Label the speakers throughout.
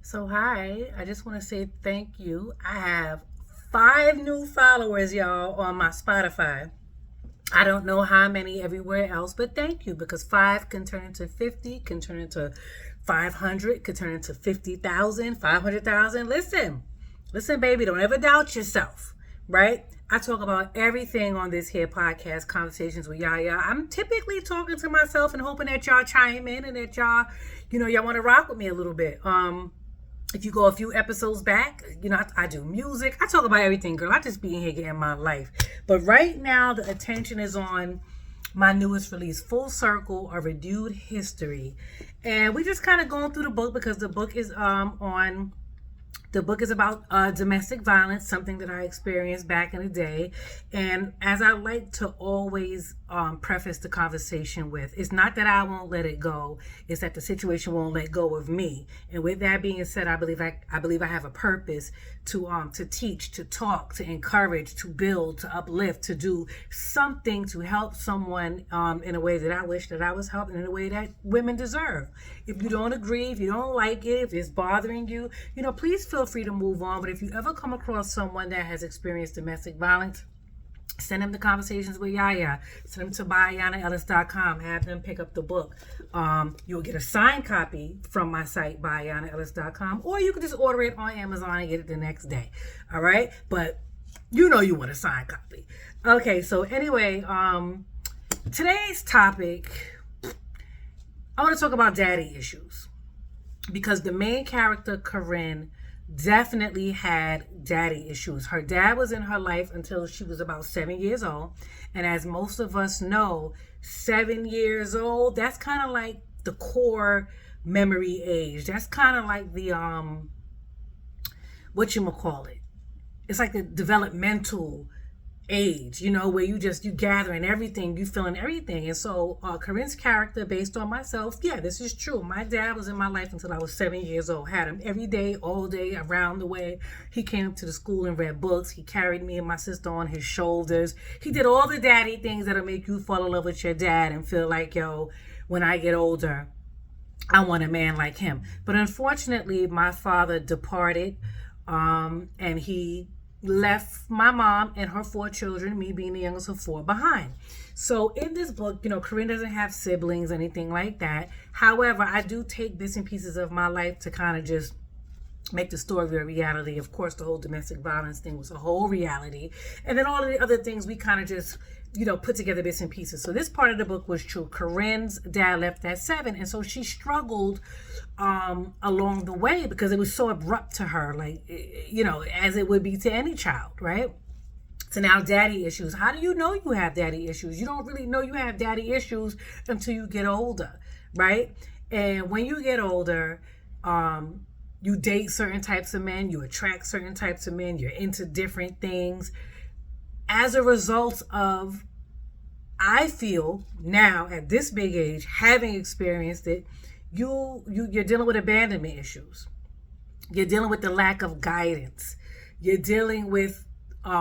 Speaker 1: So, hi, I just want to say thank you. I have 5 new followers, y'all, on my Spotify. I don't know how many everywhere else, but thank you because five can turn into 50, can turn into 500, can turn into 50,000, 500,000. Listen, baby, don't ever doubt yourself, right? I talk about everything on this here podcast, Conversations with Yaya. I'm typically talking to myself and hoping that y'all chime in and that y'all want to rock with me a little bit. If you go a few episodes back, I do music. I talk about everything, girl. I just be in here getting my life. But right now, the attention is on my newest release, Full Circle, A Renewed History. And we just kind of going through the book because the book is about domestic violence, something that I experienced back in the day. And as I like to always preface the conversation with, it's not that I won't let it go, it's that the situation won't let go of me. And with that being said, I believe I have a purpose to teach, to talk, to encourage, to build, to uplift, to do something to help someone in a way that I wish that I was helping, in a way that women deserve. If you don't agree, if you don't like it, if it's bothering you, please feel free to move on. But if you ever come across someone that has experienced domestic violence, send them to Conversations with Yaya. Send them to buyanaellis.com. Have them pick up the book. You'll get a signed copy from my site, buyanaellis.com, or you can just order it on Amazon and get it the next day. All right? But you want a signed copy. Okay, so anyway, today's topic, I want to talk about daddy issues. Because the main character, Carin, definitely had daddy issues. Her dad was in her life until she was about 7 years old. And as most of us know, 7 years old, that's kind of like the core memory age. That's kind of like the, whatchamacallit. It's like the developmental age, where you gathering everything, you feeling everything. And so Carin's character, based on myself, yeah, this is true. My dad was in my life until I was 7 years old. Had him every day, all day, around the way. He came to the school and read books. He carried me and my sister on his shoulders. He did all the daddy things that'll make you fall in love with your dad and feel like, yo, when I get older, I want a man like him. But unfortunately, my father departed, and he left my mom and her 4 children, me being the youngest of 4, behind. So in this book, Carin doesn't have siblings, anything like that. However, I do take bits and pieces of my life to kind of just make the story a reality. Of course, the whole domestic violence thing was a whole reality. And then all of the other things we kind of just, put together bits and pieces. So this part of the book was true. Carin's dad left at 7. And so she struggled along the way because it was so abrupt to her, like, as it would be to any child, right? So now daddy issues. How do you know you have daddy issues? You don't really know you have daddy issues until you get older, right? And when you get older, you date certain types of men, you attract certain types of men, you're into different things. As a result of, I feel now at this big age, having experienced it, you're dealing with abandonment issues. You're dealing with the lack of guidance. You're dealing with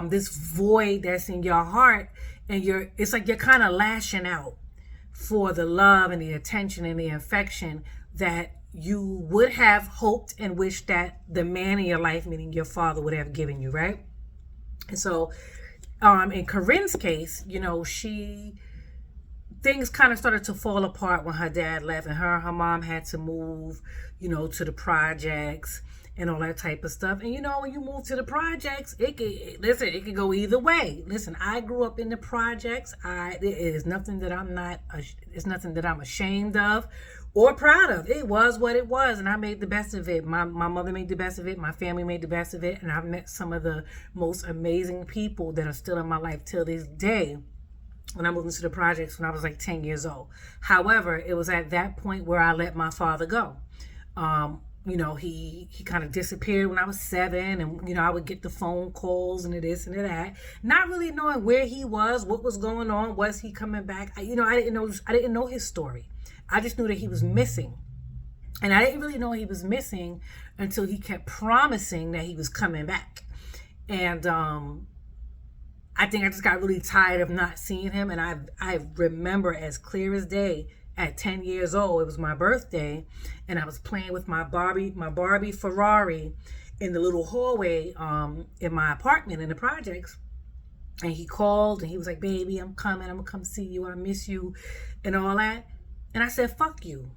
Speaker 1: this void that's in your heart, and it's like you're kind of lashing out for the love and the attention and the affection that you would have hoped and wished that the man in your life, meaning your father, would have given you, right? And so in Carin's case, things kind of started to fall apart when her dad left, and her mom had to move, to the projects and all that type of stuff. And when you move to the projects, it could go either way. Listen, I grew up in the projects. It's nothing that I'm ashamed of or proud of. It was what it was, and I made the best of it. My mother made the best of it. My family made the best of it, and I've met some of the most amazing people that are still in my life till this day. When I moved into the projects when I was like 10 years old. However, it was at that point where I let my father go. He kind of disappeared when I was 7, and I would get the phone calls and this and that, not really knowing where he was, what was going on, was he coming back? I didn't know his story. I just knew that he was missing. And I didn't really know he was missing until he kept promising that he was coming back. And I think I just got really tired of not seeing him. And I remember as clear as day at 10 years old. It was my birthday, and I was playing with my Barbie Ferrari in the little hallway in my apartment in the projects. And he called and he was like, baby, I'm coming. I'm going to come see you. I miss you and all that. And I said, fuck you.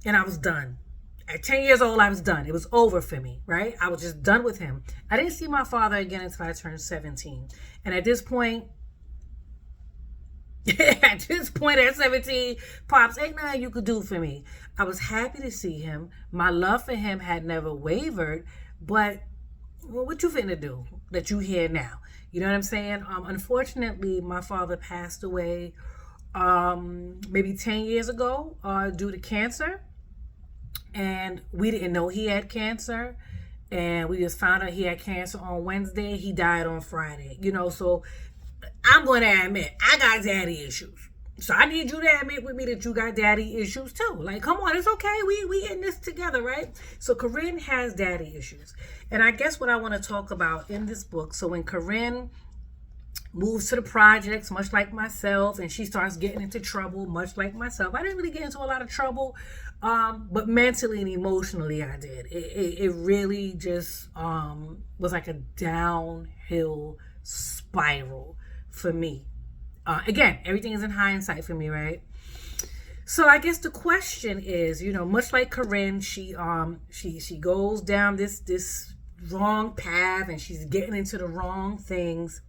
Speaker 1: And I was done. At 10 years old, I was done. It was over for me, right? I was just done with him. I didn't see my father again until I turned 17. And at this point, at 17, Pops, ain't nothing you could do for me. I was happy to see him. My love for him had never wavered. But well, what you finna do that you here now? You know what I'm saying? Unfortunately, my father passed away maybe 10 years ago due to cancer. And we didn't know he had cancer. And we just found out he had cancer on Wednesday. He died on Friday. You know, so I'm going to admit, I got daddy issues. So I need you to admit with me that you got daddy issues too. Like, come on, it's okay. We in this together, right? So Carin has daddy issues. And I guess what I want to talk about in this book, so when Carin moves to the projects, much like myself, and she starts getting into trouble, much like myself. I didn't really get into a lot of trouble, but mentally and emotionally I did. It really just was like a downhill spiral for me. Again, everything is in hindsight for me, right? So I guess the question is, you know, much like Carin, she goes down this wrong path and she's getting into the wrong things.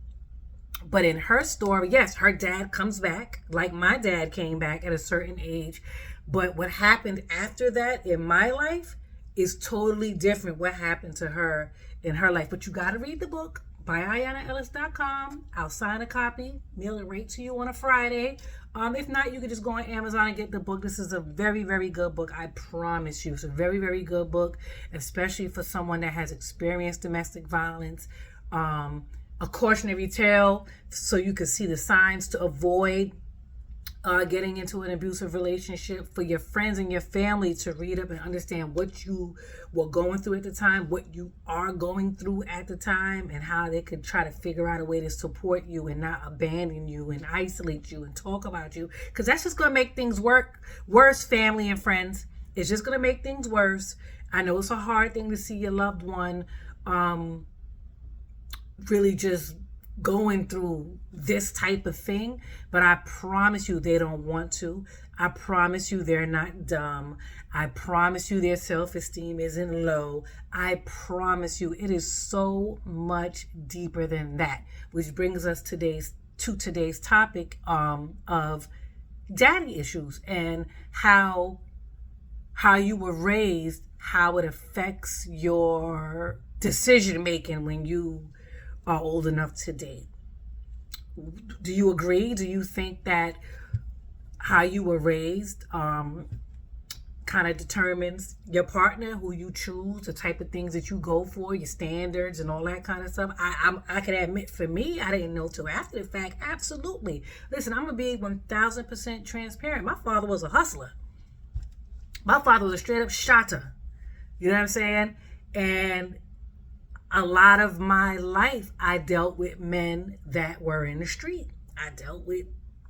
Speaker 1: But in her story, yes, her dad comes back, like my dad came back at a certain age. But what happened after that in my life is totally different what happened to her in her life. But you got to read the book by AyanaEllis.com. I'll sign a copy, mail it right to you on a Friday. If not, you can just go on Amazon and get the book. This is a very, very good book. I promise you. It's a very, very good book, especially for someone that has experienced domestic violence. A cautionary tale so you can see the signs to avoid getting into an abusive relationship, for your friends and your family to read up and understand what you were going through at the time, what you are going through at the time, and how they could try to figure out a way to support you and not abandon you and isolate you and talk about you, because that's just going to make things worse, family and friends. It's just going to make things worse. I know it's a hard thing to see your loved one really just going through this type of thing, but I promise you they don't want to. I promise you they're not dumb. I promise you their self-esteem isn't low. I promise you it is so much deeper than that, which brings us to today's topic of daddy issues and how you were raised, how it affects your decision making when you are old enough to date. Do you agree? Do you think that how you were raised kind of determines your partner, who you choose, the type of things that you go for, your standards and all that kind of stuff? I can admit, for me, I didn't know till after the fact. Absolutely. Listen, I'm going to be 1,000% transparent. My father was a hustler. My father was a straight up shotter. You know what I'm saying? And a lot of my life, I dealt with men that were in the street. I dealt with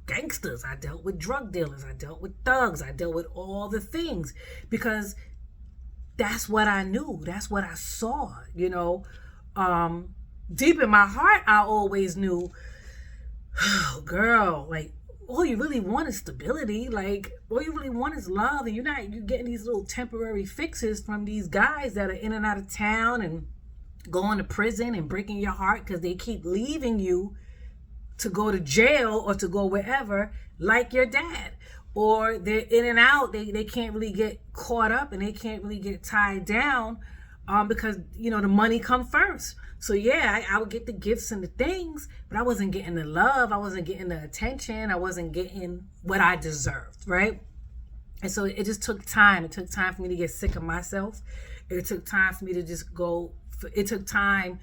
Speaker 1: gangsters. I dealt with drug dealers. I dealt with thugs. I dealt with all the things because that's what I knew. That's what I saw, you know. Deep in my heart, I always knew, oh, girl, like, all you really want is stability. Like, all you really want is love. And you're getting these little temporary fixes from these guys that are in and out of town and going to prison and breaking your heart because they keep leaving you to go to jail or to go wherever, like your dad. Or they're in and out. They can't really get caught up and they can't really get tied down because, you know, the money come first. So yeah, I would get the gifts and the things, but I wasn't getting the love. I wasn't getting the attention. I wasn't getting what I deserved, right? And so it just took time. It took time for me to get sick of myself. It took time for me to just go. It took time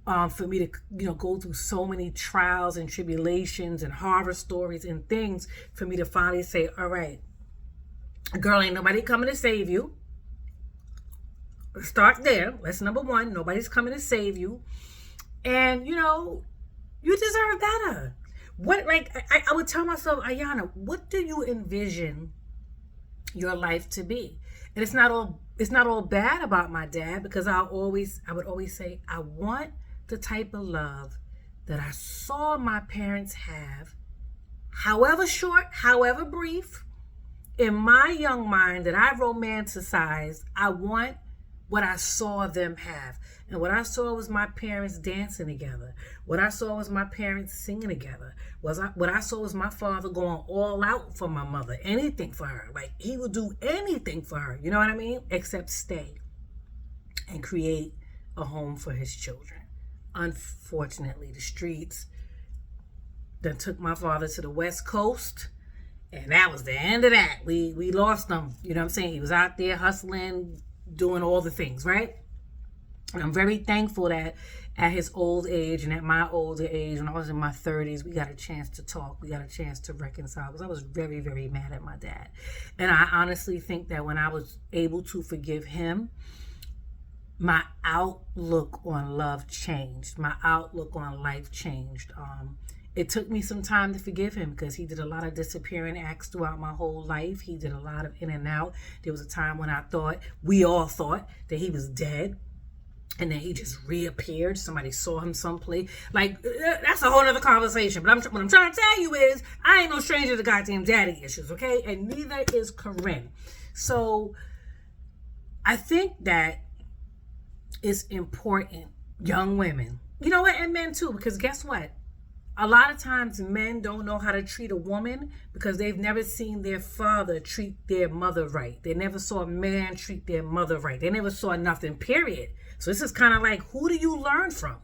Speaker 1: for me to, you know, go through so many trials and tribulations and horror stories and things for me to finally say, all right, girl, ain't nobody coming to save you. Start there. That's number one. Nobody's coming to save you. And, you know, you deserve better. What, like, I would tell myself, Ayana, what do you envision your life to be. And it's not all bad about my dad, because I would always say I want the type of love that I saw my parents have, however short, however brief. In my young mind that I romanticized, I want what I saw them have. And what I saw was my parents dancing together. What I saw was my parents singing together. What I saw was my father going all out for my mother, anything for her. Like, he would do anything for her, you know what I mean? Except stay and create a home for his children. Unfortunately, the streets that took my father to the West Coast, and that was the end of that. We lost him, you know what I'm saying? He was out there hustling, doing all the things, right? And I'm very thankful that at his old age and at my older age, when I was in my 30s, we got a chance to talk. We got a chance to reconcile, because I was very, very mad at my dad. And I honestly think that when I was able to forgive him, my outlook on love changed. My outlook on life changed. It took me some time to forgive him, because he did a lot of disappearing acts throughout my whole life. He did a lot of in and out. There was a time when we all thought that he was dead. And then he just reappeared. Somebody saw him someplace. Like, that's a whole other conversation. But what I'm trying to tell you is, I ain't no stranger to goddamn daddy issues, okay? And neither is Carin. So I think that it's important, young women, you know what, and men too, because guess what? A lot of times men don't know how to treat a woman because they've never seen their father treat their mother right. They never saw a man treat their mother right. They never saw nothing, period. So this is kind of like, who do you learn from?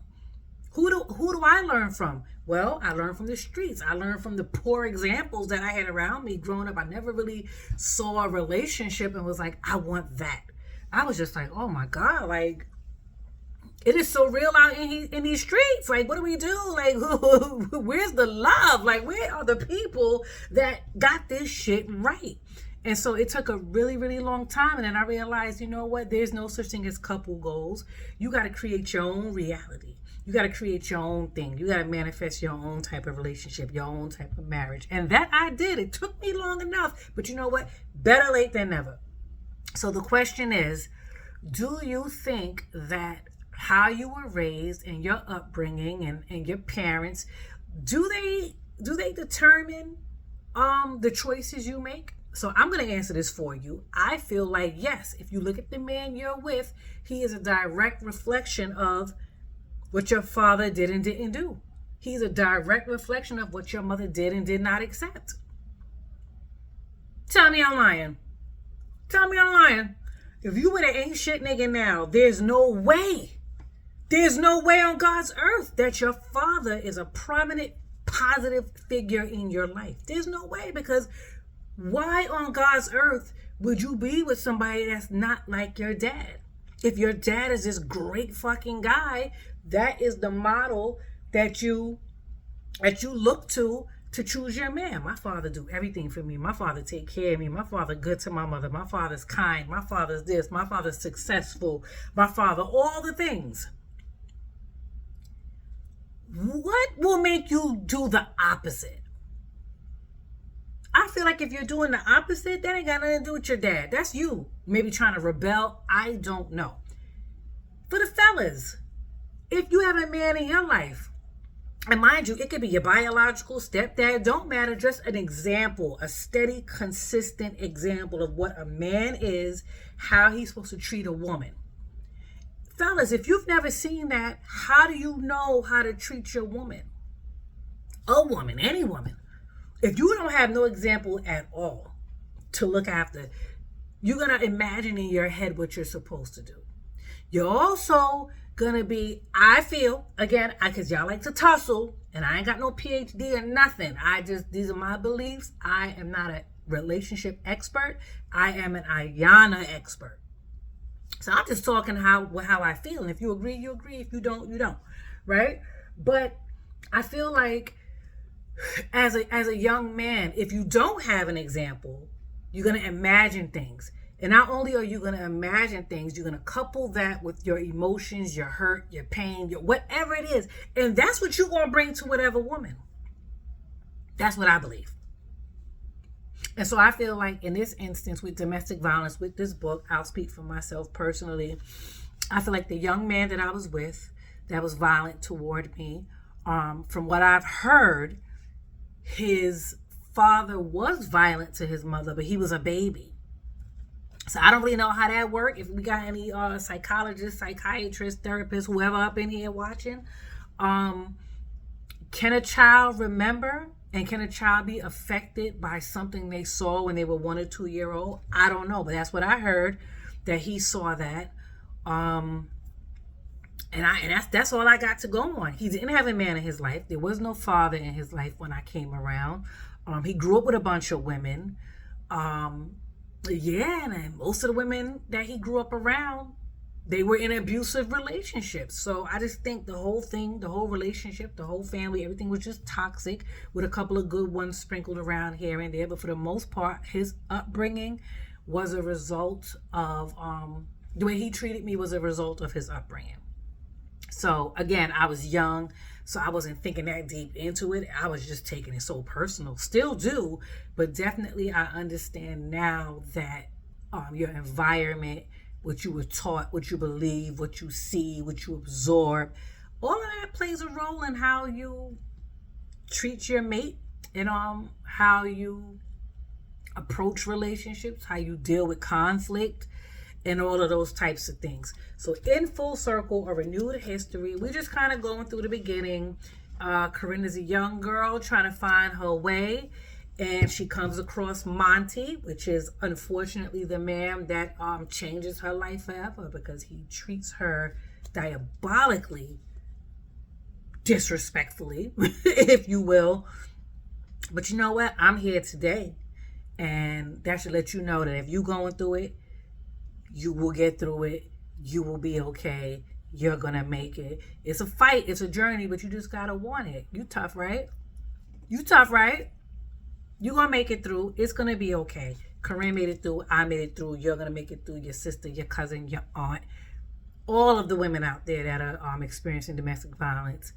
Speaker 1: Who do I learn from? Well, I learned from the streets. I learned from the poor examples that I had around me growing up. I never really saw a relationship and was like, I want that. I was just like, oh my God, like, it is so real out in these streets. Like, what do we do? Like, where's the love? Like, where are the people that got this shit right? And so it took a really, really long time. And then I realized, you know what? There's no such thing as couple goals. You got to create your own reality. You got to create your own thing. You got to manifest your own type of relationship, your own type of marriage. And that I did. It took me long enough. But you know what? Better late than never. So the question is, do you think that how you were raised and your upbringing and your parents, do they determine the choices you make? So I'm going to answer this for you. I feel like, yes, if you look at the man you're with, he is a direct reflection of what your father did and didn't do. He's a direct reflection of what your mother did and did not accept. Tell me I'm lying. Tell me I'm lying. If you with an ain't shit nigga now, there's no way on God's earth that your father is a prominent, positive figure in your life. There's no way, because why on God's earth would you be with somebody that's not like your dad? If your dad is this great fucking guy, that is the model that you look to choose your man. My father do everything for me. My father take care of me. My father good to my mother. My father's kind. My father's this. My father's successful. My father, all the things. What will make you do the opposite? I feel like if you're doing the opposite, that ain't got nothing to do with your dad. That's you maybe trying to rebel. I don't know. For the fellas, if you have a man in your life, and mind you, it could be your biological stepdad, don't matter, just an example, a steady, consistent example of what a man is, how he's supposed to treat a woman. Fellas, if you've never seen that, how do you know how to treat your woman? A woman, any woman. If you don't have no example at all to look after, you're going to imagine in your head what you're supposed to do. You're also going to be, I feel, again, because y'all like to tussle, and I ain't got no PhD or nothing. These are my beliefs. I am not a relationship expert. I am an Ayana expert. So I'm just talking how I feel. And if you agree, you agree. If you don't, you don't. Right? But I feel like as a young man, if you don't have an example, you're going to imagine things. And not only are you going to imagine things, you're going to couple that with your emotions, your hurt, your pain, your whatever it is. And that's what you're going to bring to whatever woman. That's what I believe. And so I feel like in this instance with domestic violence, with this book, I'll speak for myself personally. I feel like the young man that I was with that was violent toward me, from what I've heard, his father was violent to his mother, but he was a baby. So I don't really know how that worked. If we got any psychologists, psychiatrists, therapists, whoever up in here watching, can a child remember? And can a child be affected by something they saw when they were 1 or 2 year old? I don't know, but that's what I heard, that he saw that. And that's all I got to go on. He didn't have a man in his life. There was no father in his life when I came around. He grew up with a bunch of women. Yeah, and most of the women that he grew up around, they were in abusive relationships. So I just think the whole thing, the whole relationship, the whole family, everything was just toxic, with a couple of good ones sprinkled around here and there. But for the most part, his upbringing was a result of, the way he treated me was a result of his upbringing. So again, I was young, so I wasn't thinking that deep into it. I was just taking it so personal. Still do, but definitely I understand now that your environment, what you were taught, what you believe, what you see, what you absorb, all of that plays a role in how you treat your mate and how you approach relationships, how you deal with conflict, and all of those types of things. So in full circle, a renewed history. We're just kind of going through the beginning. Carin is a young girl trying to find her way, and she comes across Monty, which is unfortunately the man that changes her life forever, because he treats her diabolically, disrespectfully, if you will. But you know what? I'm here today, and that should let you know that if you're going through it, you will get through it. You will be okay. You're gonna make it. It's a fight. It's a journey, but you just gotta want it. You tough, right? You tough, right? You're gonna make it through. It's gonna be okay. Carin made it through. I made it through. You're gonna make it through. Your sister, your cousin, your aunt, all of the women out there that are experiencing domestic violence.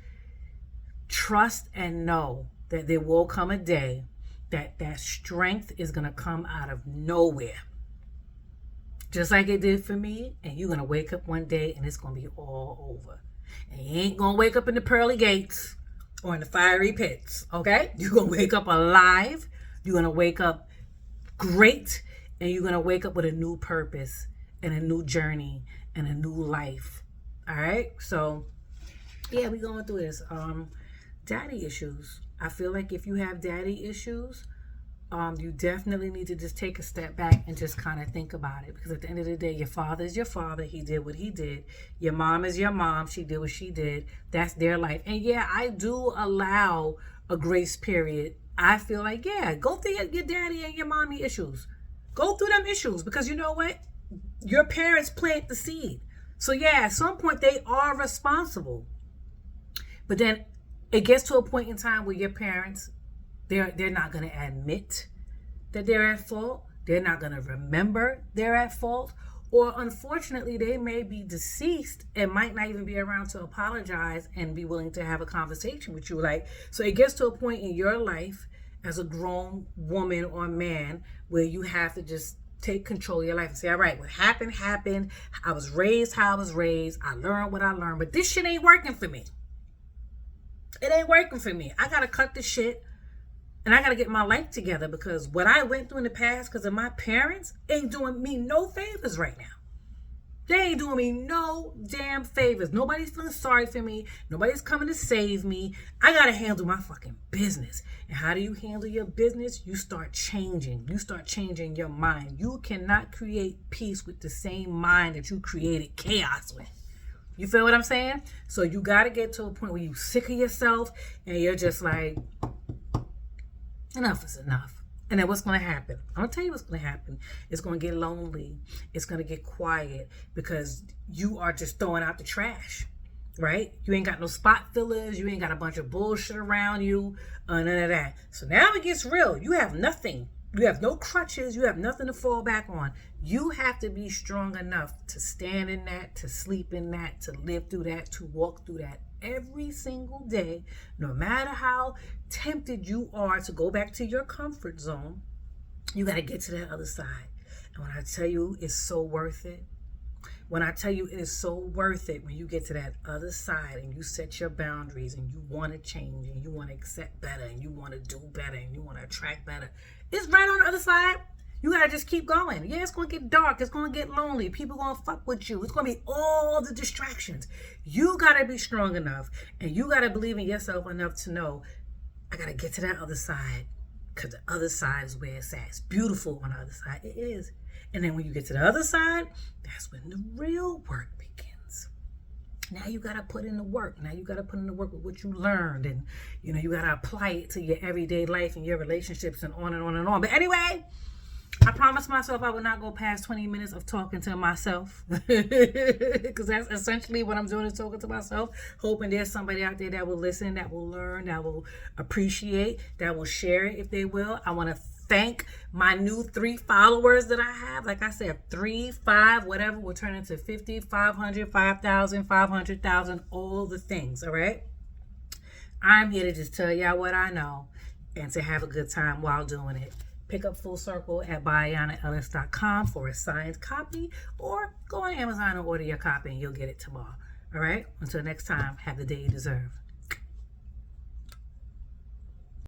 Speaker 1: Trust and know that there will come a day that strength is gonna come out of nowhere. Just like it did for me, and you're going to wake up one day and it's going to be all over. And you ain't going to wake up in the pearly gates or in the fiery pits, okay? You're going to wake up alive, you're going to wake up great, and you're going to wake up with a new purpose and a new journey and a new life, all right? So, yeah, we're going through this. Daddy issues. I feel like if you have daddy issues, you definitely need to just take a step back and just kind of think about it, because at the end of the day, your father is your father. He did what he did. Your mom is your mom. She did what she did. That's their life. And yeah, I do allow a grace period. I feel like, yeah, go through your daddy and your mommy issues. Go through them issues, because you know what? Your parents plant the seed. So yeah, at some point they are responsible. But then it gets to a point in time where your parents, they're not going to admit that they're at fault. They're not going to remember they're at fault. Or unfortunately, they may be deceased and might not even be around to apologize and be willing to have a conversation with you. Like, so it gets to a point in your life as a grown woman or man where you have to just take control of your life and say, all right, what happened, happened. I was raised how I was raised. I learned what I learned, but this shit ain't working for me. It ain't working for me. I got to cut the shit. And I got to get my life together, because what I went through in the past because of my parents ain't doing me no favors right now. They ain't doing me no damn favors. Nobody's feeling sorry for me. Nobody's coming to save me. I got to handle my fucking business. And how do you handle your business? You start changing. You start changing your mind. You cannot create peace with the same mind that you created chaos with. You feel what I'm saying? So you got to get to a point where you're sick of yourself and you're just like, enough is enough. And then what's going to happen? I'm going to tell you what's going to happen. It's going to get lonely. It's going to get quiet, because you are just throwing out the trash, right? You ain't got no spot fillers. You ain't got a bunch of bullshit around you. None of that. So now it gets real. You have nothing. You have no crutches. You have nothing to fall back on. You have to be strong enough to stand in that, to sleep in that, to live through that, to walk through that every single day, no matter how tempted you are to go back to your comfort zone. You got to get to that other side. And when I tell you it's so worth it, when I tell you it is so worth it, when you get to that other side and you set your boundaries and you want to change and you want to accept better and you want to do better and you want to attract better, it's right on the other side. You got to just keep going. Yeah, it's going to get dark. It's going to get lonely. People going to fuck with you. It's going to be all the distractions. You got to be strong enough and you got to believe in yourself enough to know, I got to get to that other side, because the other side is where it's at. It's beautiful on the other side. It is. And then when you get to the other side, that's when the real work begins. Now you got to put in the work. Now you got to put in the work with what you learned. And, you got to apply it to your everyday life and your relationships and on and on and on. But anyway, I promised myself I would not go past 20 minutes of talking to myself. Because that's essentially what I'm doing, is talking to myself. Hoping there's somebody out there that will listen, that will learn, that will appreciate, that will share it if they will. I want to thank my new 3 followers that I have. Like I said, 3, 5, whatever will turn into 50, 500, 5,000, 500,000, all the things, all right? I'm here to just tell y'all what I know and to have a good time while doing it. Pick up Full Circle at BaYanaEllis.com for a signed copy, or go on Amazon and order your copy and you'll get it tomorrow. All right? Until next time, have the day you deserve.